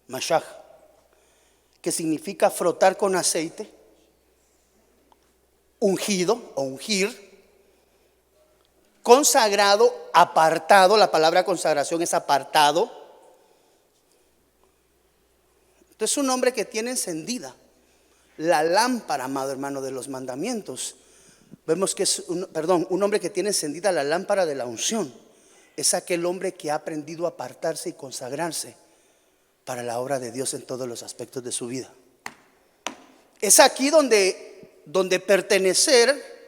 Mashach, que significa frotar con aceite, ungido o ungir, consagrado, apartado. La palabra consagración es apartado. Entonces un hombre que tiene encendida la lámpara, amado hermano, de los mandamientos, vemos que es un hombre que tiene encendida la lámpara de la unción. Es aquel hombre que ha aprendido a apartarse y consagrarse para la obra de Dios en todos los aspectos de su vida. Es aquí donde pertenecer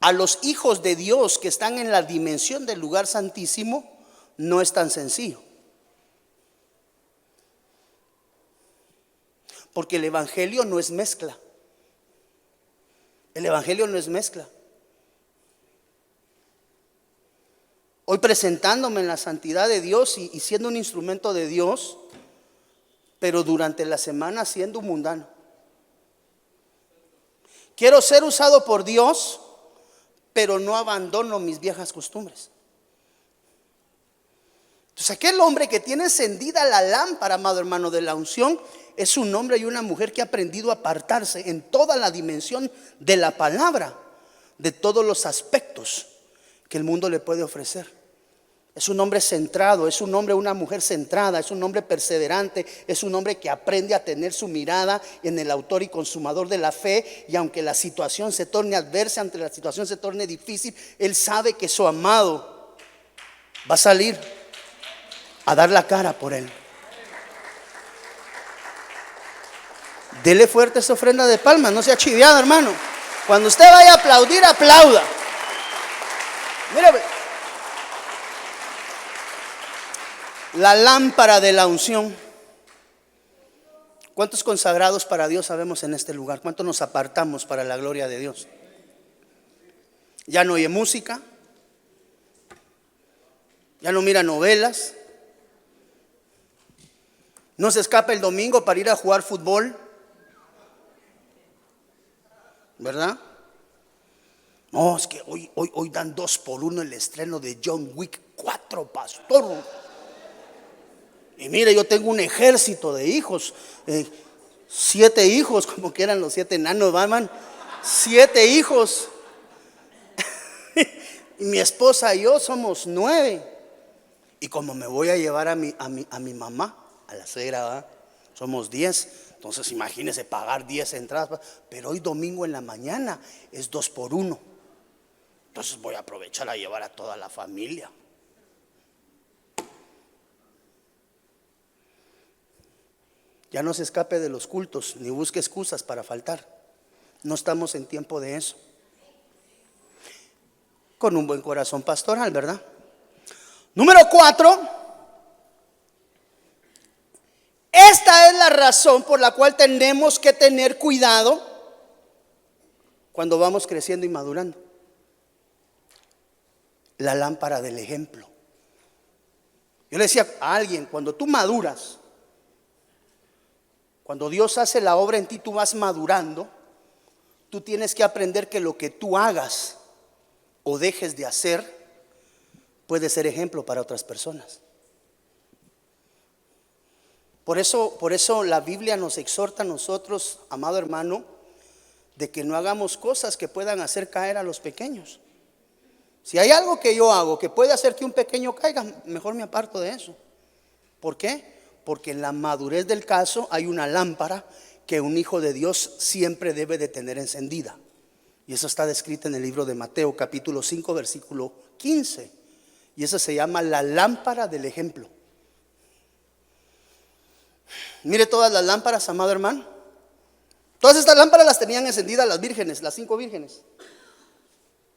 a los hijos de Dios que están en la dimensión del lugar santísimo no es tan sencillo. Porque el evangelio no es mezcla. El evangelio no es mezcla. Hoy presentándome en la santidad de Dios y siendo un instrumento de Dios, pero durante la semana siendo un mundano. Quiero ser usado por Dios, pero no abandono mis viejas costumbres. Entonces aquel hombre que tiene encendida la lámpara, amado hermano, de la unción, es un hombre y una mujer que ha aprendido a apartarse en toda la dimensión de la palabra, de todos los aspectos que el mundo le puede ofrecer. Es un hombre centrado, es un hombre, una mujer centrada, es un hombre perseverante, es un hombre que aprende a tener su mirada en el autor y consumador de la fe. Y aunque la situación se torne adversa, aunque la situación se torne difícil, él sabe que su amado va a salir a dar la cara por él. Dele fuerte esa ofrenda de palmas, no sea chiviado, hermano. Cuando usted vaya a aplaudir, aplauda. Mire, la lámpara de la unción. ¿Cuántos consagrados para Dios sabemos en este lugar? ¿Cuántos nos apartamos para la gloria de Dios? Ya no oye música, ya no mira novelas, no se escapa el domingo para ir a jugar fútbol, ¿verdad? No, es que hoy dan 2 por 1 el estreno de John Wick 4, pastor. Y mire, yo tengo un ejército de hijos, 7 hijos, como que eran los 7 enanos, Batman. 7 hijos. Y mi esposa y yo somos 9. Y como me voy a llevar a mi mamá, a la suegra, ¿verdad? Somos 10. Entonces imagínense pagar 10 entradas. Pero hoy domingo en la mañana es 2 por 1. Entonces voy a aprovechar a llevar a toda la familia. Ya no se escape de los cultos, ni busque excusas para faltar. No estamos en tiempo de eso. Con un buen corazón pastoral, ¿verdad? Número 4. Esta es la razón por la cual tenemos que tener cuidado cuando vamos creciendo y madurando. La lámpara del ejemplo. Yo le decía a alguien, cuando tú maduras, cuando Dios hace la obra en ti, tú vas madurando. Tú tienes que aprender que lo que tú hagas o dejes de hacer puede ser ejemplo para otras personas. Por eso la Biblia nos exhorta a nosotros, amado hermano, de que no hagamos cosas que puedan hacer caer a los pequeños. Si hay algo que yo hago que puede hacer que un pequeño caiga, mejor me aparto de eso. ¿Por qué? Porque en la madurez del caso hay una lámpara que un hijo de Dios siempre debe de tener encendida. Y eso está descrito en el libro de Mateo capítulo 5 versículo 15. Y eso se llama la lámpara del ejemplo. Mire todas las lámparas, amado hermano. Todas estas lámparas las tenían encendidas las vírgenes, las 5 vírgenes.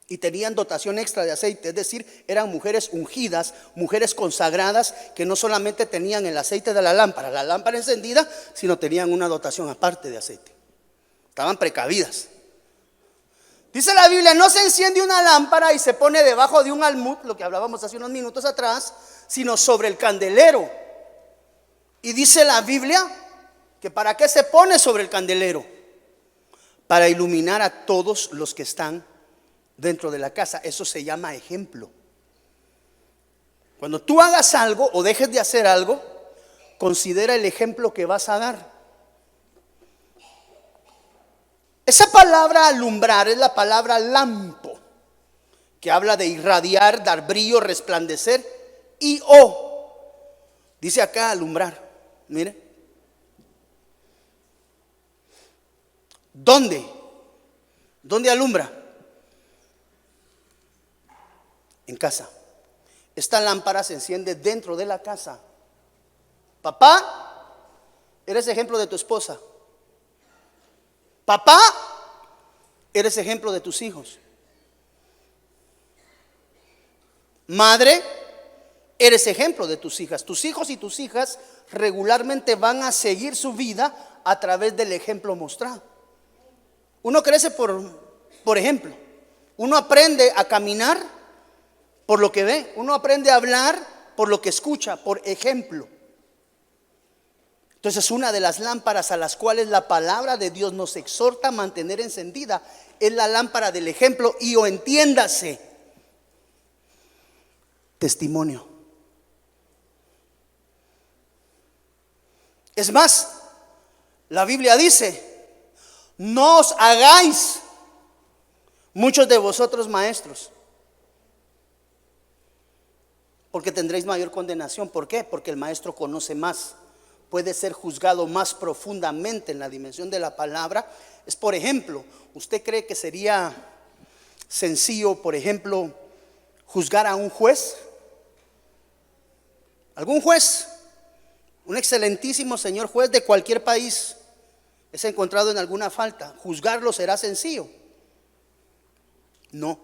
Y tenían dotación extra de aceite, es decir, eran mujeres ungidas, mujeres consagradas, que no solamente tenían el aceite de la lámpara encendida, sino tenían una dotación aparte de aceite. Estaban precavidas. Dice la Biblia, no se enciende una lámpara y se pone debajo de un almud, lo que hablábamos hace unos minutos atrás, sino sobre el candelero. Y dice la Biblia que ¿para qué se pone sobre el candelero? Para iluminar a todos los que están dentro de la casa. Eso se llama ejemplo. Cuando tú hagas algo o dejes de hacer algo, considera el ejemplo que vas a dar. Esa palabra alumbrar es la palabra lampo, que habla de irradiar, dar brillo, resplandecer. Y dice acá alumbrar. Mire, ¿dónde alumbra? En casa. Esta lámpara se enciende dentro de la casa. Papá, eres ejemplo de tu esposa. Papá, eres ejemplo de tus hijos. Madre, eres ejemplo de tus hijas. Tus hijos y tus hijas regularmente van a seguir su vida a través del ejemplo mostrado. Uno crece por ejemplo. Uno aprende a caminar por lo que ve. Uno aprende a hablar por lo que escucha, por ejemplo. Entonces, una de las lámparas a las cuales la palabra de Dios nos exhorta a mantener encendida es la lámpara del ejemplo. Y o entiéndase, testimonio. Es más, la Biblia dice, no os hagáis muchos de vosotros maestros. porque tendréis mayor condenación. ¿Por qué? Porque el maestro conoce más, puede ser juzgado más profundamente en la dimensión de la palabra. Es, por ejemplo, ¿usted cree que sería sencillo, por ejemplo, juzgar a un juez? Algún juez, un excelentísimo señor juez de cualquier país, es encontrado en alguna falta, ¿juzgarlo será sencillo? No,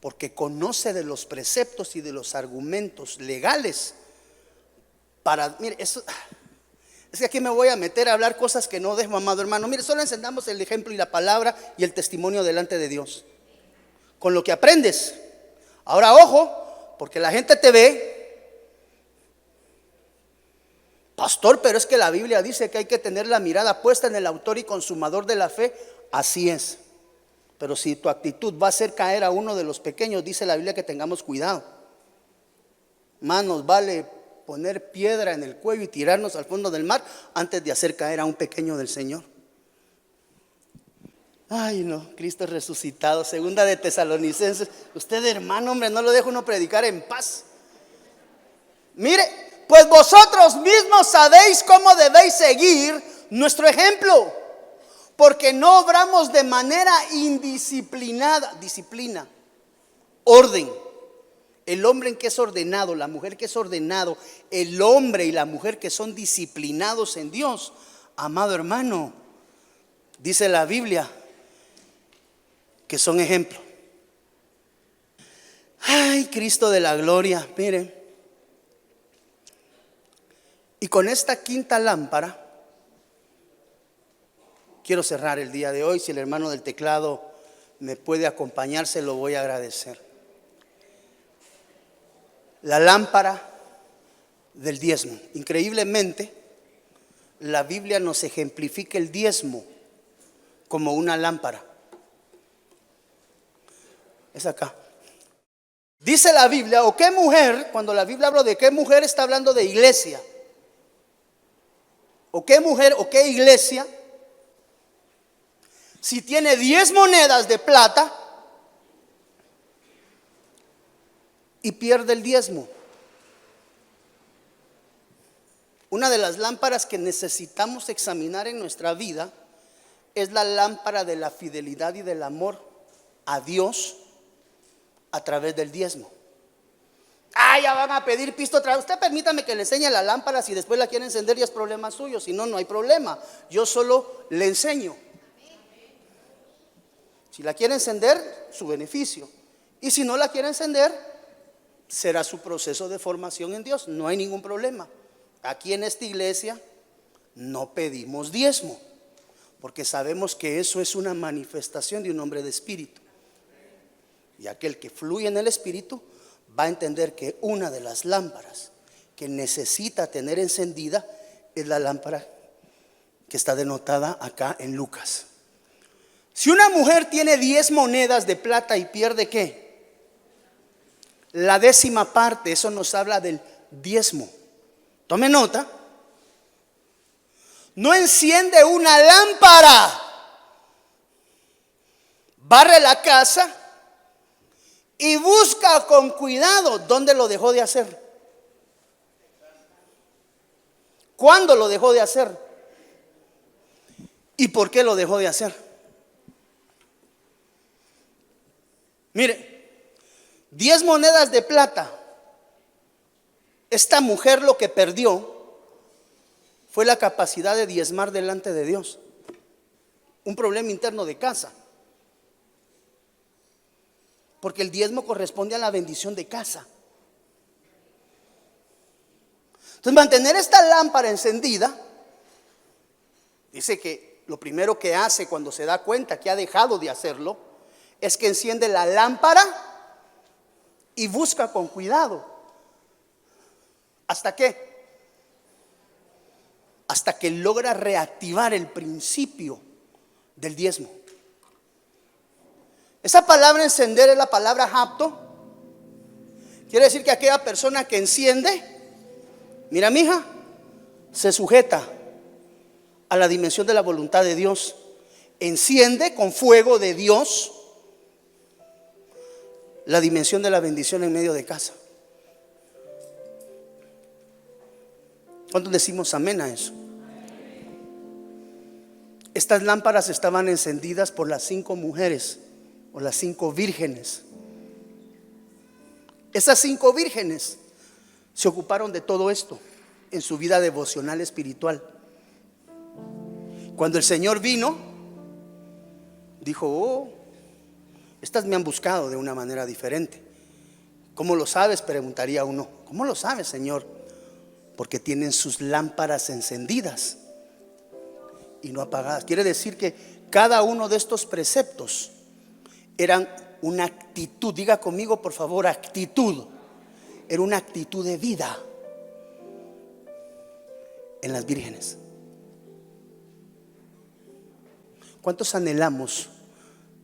porque conoce de los preceptos y de los argumentos legales para, mire, eso, es que aquí me voy a meter a hablar cosas que no dejo, amado hermano. Mire, solo encendamos el ejemplo y la palabra y el testimonio delante de Dios, con lo que aprendes. Ahora ojo, porque la gente te ve, pastor, pero es que la Biblia dice que hay que tener la mirada puesta en el autor y consumador de la fe. Así es, pero si tu actitud va a hacer caer a uno de los pequeños, dice la Biblia que tengamos cuidado. Más nos vale poner piedra en el cuello y tirarnos al fondo del mar antes de hacer caer a un pequeño del Señor. Ay no, Cristo resucitado. Segunda de Tesalonicenses. Usted, hermano, hombre, no lo deja uno predicar en paz. Mire, pues vosotros mismos sabéis cómo debéis seguir nuestro ejemplo, porque no obramos de manera indisciplinada. Disciplina, orden. El hombre en que es ordenado, la mujer que es ordenado, el hombre y la mujer que son disciplinados en Dios, amado hermano, dice la Biblia que son ejemplo. Ay, Cristo de la gloria, miren. Y con esta quinta lámpara quiero cerrar el día de hoy. Si el hermano del teclado me puede acompañar, se lo voy a agradecer. La lámpara del diezmo. Increíblemente, la Biblia nos ejemplifica el diezmo como una lámpara. Es acá. Dice la Biblia, o qué mujer, cuando la Biblia habla de qué mujer, está hablando de iglesia. O qué mujer, o qué iglesia, si tiene 10 monedas de plata y pierde el diezmo. Una de las lámparas que necesitamos examinar en nuestra vida es la lámpara de la fidelidad y del amor a Dios a través del diezmo. Ya van a pedir pisto otra vez. Usted permítame que le enseñe la lámpara. Si después la quiere encender ya es problema suyo. Si no, no hay problema. Yo solo le enseño. Si la quiere encender, su beneficio. Y si no la quiere encender, será su proceso de formación en Dios. No hay ningún problema. Aquí en esta iglesia no pedimos diezmo, porque sabemos que eso es una manifestación de un hombre de espíritu. Y aquel que fluye en el espíritu va a entender que una de las lámparas que necesita tener encendida es la lámpara que está denotada acá en Lucas. Si una mujer tiene 10 monedas de plata y pierde ¿qué? La 10ª parte, eso nos habla del diezmo. Tome nota. No enciende una lámpara, barre la casa y busca con cuidado dónde lo dejó de hacer. ¿Cuándo lo dejó de hacer? ¿Y por qué lo dejó de hacer? Mire, 10 monedas de plata. Esta mujer lo que perdió fue la capacidad de diezmar delante de Dios. Un problema interno de casa. Porque el diezmo corresponde a la bendición de casa. Entonces, mantener esta lámpara encendida, dice que lo primero que hace cuando se da cuenta que ha dejado de hacerlo, es que enciende la lámpara y busca con cuidado. ¿Hasta qué? Hasta que logra reactivar el principio del diezmo. Esa palabra encender es la palabra hapto. Quiere decir que aquella persona que enciende, mira mija, se sujeta a la dimensión de la voluntad de Dios. Enciende con fuego de Dios la dimensión de la bendición en medio de casa. ¿Cuántos decimos amén a eso? Estas lámparas estaban encendidas por las 5 mujeres o las 5 vírgenes. Esas 5 vírgenes se ocuparon de todo esto en su vida devocional espiritual. Cuando el Señor vino, dijo: oh, estas me han buscado de una manera diferente. ¿Cómo lo sabes?, preguntaría uno. ¿Cómo lo sabes, Señor? Porque tienen sus lámparas encendidas y no apagadas. Quiere decir que cada uno de estos preceptos eran una actitud. Diga conmigo, por favor, actitud. Era una actitud de vida en las vírgenes. ¿Cuántos anhelamos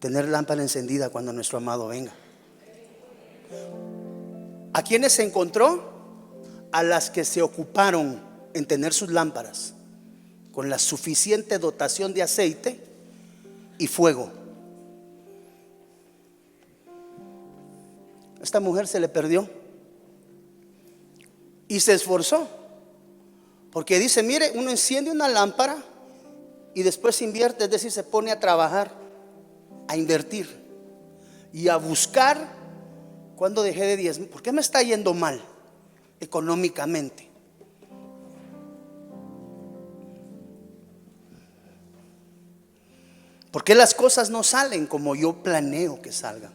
tener lámpara encendida cuando nuestro amado venga? ¿A quiénes se encontró? A las que se ocuparon en tener sus lámparas con la suficiente dotación de aceite y fuego. Esta mujer se le perdió y se esforzó, porque dice: mire, uno enciende una lámpara y después invierte, es decir, se pone a trabajar, a invertir y a buscar cuándo dejé de diezmar, ¿por qué me está yendo mal económicamente? ¿Por qué las cosas no salen como yo planeo que salgan?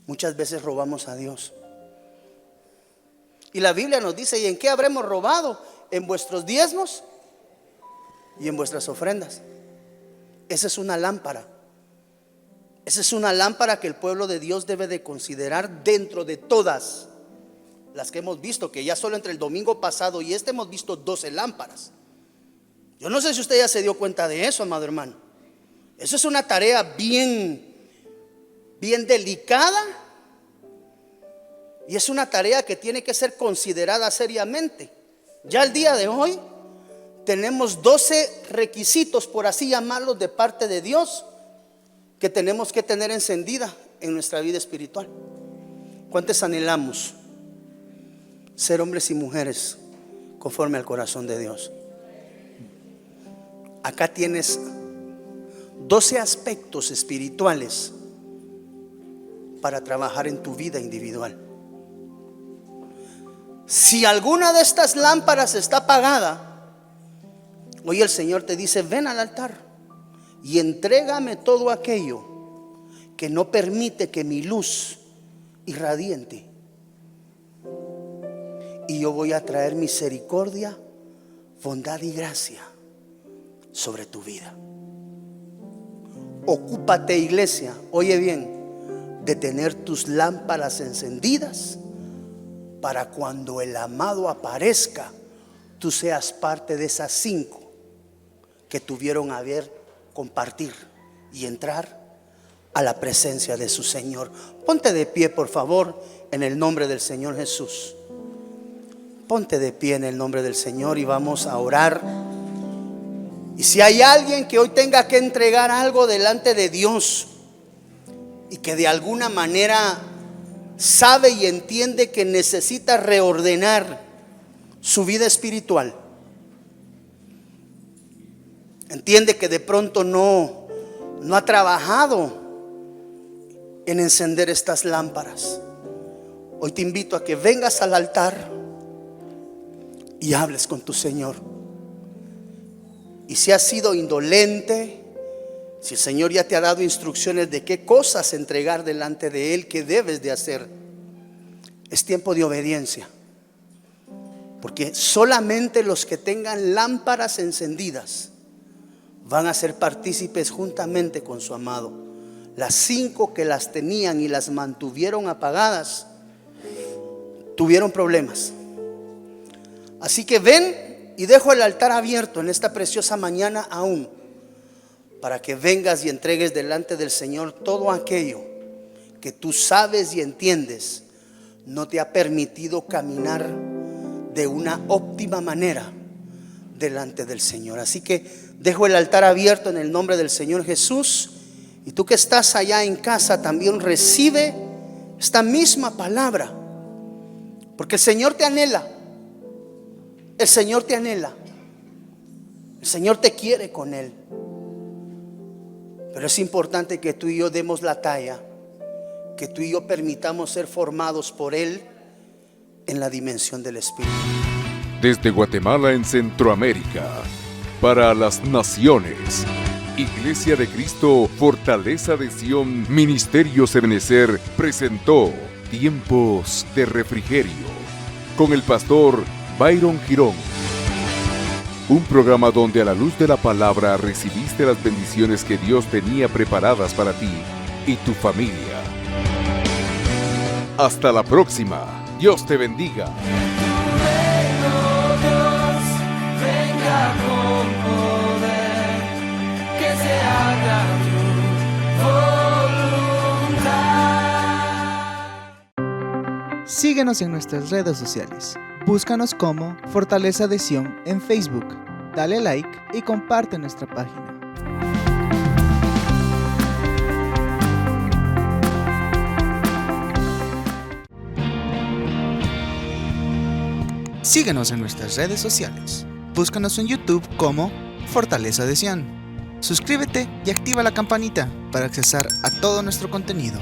Muchas veces robamos a Dios. Y la Biblia nos dice: ¿y en qué habremos robado? En vuestros diezmos y en vuestras ofrendas. Esa es una lámpara. Esa es una lámpara que el pueblo de Dios debe de considerar dentro de todas las que hemos visto, que ya solo entre el domingo pasado y este hemos visto 12 lámparas. Yo no sé si usted ya se dio cuenta de eso, amado hermano. Eso es una tarea bien delicada, y es una tarea que tiene que ser considerada seriamente. Ya el día de hoy tenemos 12 requisitos, por así llamarlos, de parte de Dios, que tenemos que tener encendida en nuestra vida espiritual. ¿Cuántos anhelamos ser hombres y mujeres conforme al corazón de Dios? Acá tienes 12 aspectos espirituales para trabajar en tu vida individual. Si alguna de estas lámparas está apagada, hoy el Señor te dice: ven al altar y entrégame todo aquello que no permite que mi luz irradie en ti, y yo voy a traer misericordia, bondad y gracia sobre tu vida. Ocúpate, iglesia, oye bien, de tener tus lámparas encendidas para cuando el amado aparezca, tú seas parte de esas 5 que tuvieron a ver compartir y entrar a la presencia de su Señor. Ponte de pie, por favor, en el nombre del Señor Jesús. Ponte de pie en el nombre del Señor y vamos a orar. Y si hay alguien que hoy tenga que entregar algo delante de Dios y que de alguna manera sabe y entiende que necesita reordenar su vida espiritual, entiende que de pronto no ha trabajado en encender estas lámparas, hoy te invito a que vengas al altar y hables con tu Señor. Y si has sido indolente, si el Señor ya te ha dado instrucciones de qué cosas entregar delante de Él, qué debes de hacer, es tiempo de obediencia. Porque solamente los que tengan lámparas encendidas van a ser partícipes juntamente con su amado. Las 5 que las tenían y las mantuvieron apagadas tuvieron problemas. Así que ven, y dejo el altar abierto en esta preciosa mañana aún, para que vengas y entregues delante del Señor todo aquello que tú sabes y entiendes no te ha permitido caminar de una óptima manera delante del Señor. Así que dejo el altar abierto en el nombre del Señor Jesús. Y tú que estás allá en casa también recibe esta misma palabra Porque el Señor te anhela. El Señor te anhela. El Señor te quiere con Él. Pero es importante que tú y yo demos la talla, que tú y yo permitamos ser formados por Él en la dimensión del Espíritu. Desde Guatemala en Centroamérica, para las naciones, Iglesia de Cristo, Fortaleza de Sion, Ministerio Ebenecer presentó Tiempos de Refrigerio con el pastor Byron Girón. Un programa donde a la luz de la palabra recibiste las bendiciones que Dios tenía preparadas para ti y tu familia. Hasta la próxima. Dios te bendiga. Venga con poder, que se haga tu voluntad. Síguenos en nuestras redes sociales. Búscanos como Fortaleza de Sion en Facebook. Dale like y comparte nuestra página. Síguenos en nuestras redes sociales. Búscanos en YouTube como Fortaleza de Sion. Suscríbete y activa la campanita para accesar a todo nuestro contenido.